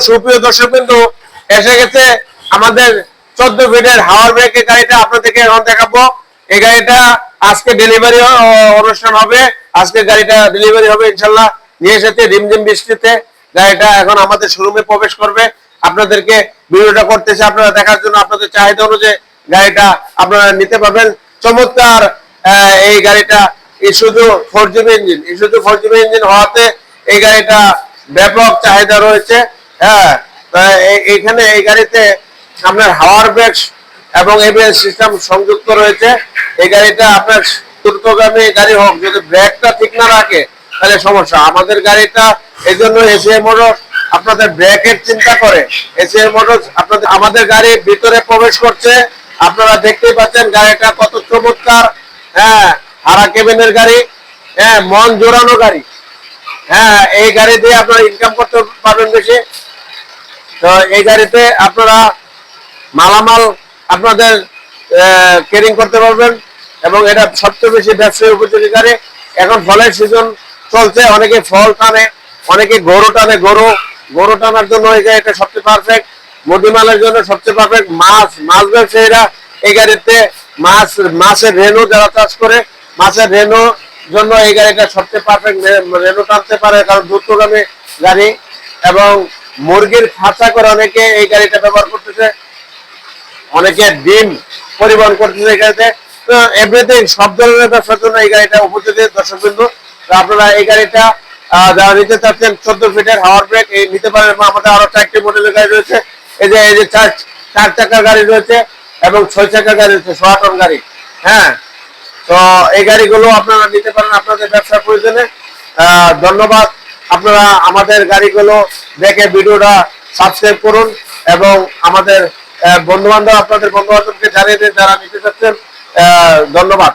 সুপ্রিয় দর্শকবৃন্দু, এসে গেছে আমাদের 14 ফিটের হাওয়ার ব্রেকের গাড়িটা আপনাদেরকে এখন দেখাবো। এই গাড়িটা আজকে ডেলিভারি অনুষ্ঠান হবে, আজকে গাড়িটা ডেলিভারি হবে ইনশাল্লাহ। নিয়ে এসেছে রিমঝিম বৃষ্টিতে গাড়িটা এখন আমাদের শোরুমে প্রবেশ করবে। আপনাদেরকে ভিডিওটা করতেছে আপনারা দেখার জন্য, আপনাদের চাহিদা অনুযায়ী গাড়িটা আপনারা নিতে পারবেন। চমৎকার এই গাড়িটা শুধু 4GB ইঞ্জিন হওয়াতে এই গাড়িটা ব্যাপক চাহিদা রয়েছে। হ্যাঁ, এইখানে এই গাড়িতে আপনার হাওয়ার ব্রেক এবং এবিএস সিস্টেম সংযুক্ত রয়েছে। এই গাড়িটা আপনার দ্রুতগামী গাড়ি হোক, যদি ব্রেকটা ঠিক না রাখে তাহলে সমস্যা। আমাদের গাড়িটা এই জন্য এসিআই মোটরস আপনাদের ব্রেকের চিন্তা করে। এসিআই মোটরস আপনাদের আমাদের গাড়ি ভিতরে প্রবেশ করছে, আপনারা দেখতেই পাচ্ছেন গাড়িটা কত চমৎকার। হ্যাঁ, হারা কেবিনের গাড়ি, হ্যাঁ মন জোড়ানো গাড়ি। হ্যাঁ, এই গাড়ি দিয়ে আপনারা ইনকাম করতে পারবেন বেশি। তো এই গাড়িতে আপনারা মালামাল আপনাদের কেরিং করতে পারবেন এবং এটা সবচেয়ে বেশি ব্যবসায়ী উপযোগী গাড়ি। এখন ফলের সিজন চলছে, অনেকে ফল টানে, অনেকে গরু টানে। গরু টানার জন্য এই গাড়িটা সবচেয়ে পারফেক্ট। মুদিমালের জন্য সবচেয়ে পারফেক্ট। মাছ ব্যবসায়ীরা এই গাড়িতে মাছের রেনু যারা চাষ করে, মাছের রেনু জন্য এই গাড়িটা সবচেয়ে পারফেক্ট। রেনু টানতে পারে কারণ দ্রুতগামী গাড়ি। এবং মুরগির খাঁচা করে অনেকে এই গাড়িটা ব্যবহার করতেছে, অনেকে ডিম পরিবহন করতেছে এই গাড়িতে। তো এভরিথিং সব ধরনের ব্যবসার জন্য এই গাড়িটা উপযোগী দর্শকবৃন্দু। আপনারা এই গাড়িটা যারা নিতে চাচ্ছেন 14 ফিটের হাওয়ার ব্রেক এই নিতে পারেন। আমাদের আরো 4টি মডেলের গাড়ি রয়েছে। এই যে 4 চাকার গাড়ি রয়েছে এবং 6 চাকার গাড়ি রয়েছে, 100 টন গাড়ি। হ্যাঁ, তো এই গাড়িগুলো আপনারা নিতে পারেন আপনাদের ব্যবসার প্রয়োজনে। ধন্যবাদ। আপনারা আমাদের গাড়িগুলো দেখে ভিডিওটা সাবস্ক্রাইব করুন এবং আমাদের বন্ধু বান্ধব আপনাদের বন্ধু বান্ধবকে জানিয়ে দিন যারা নিতে চাচ্ছেন। ধন্যবাদ।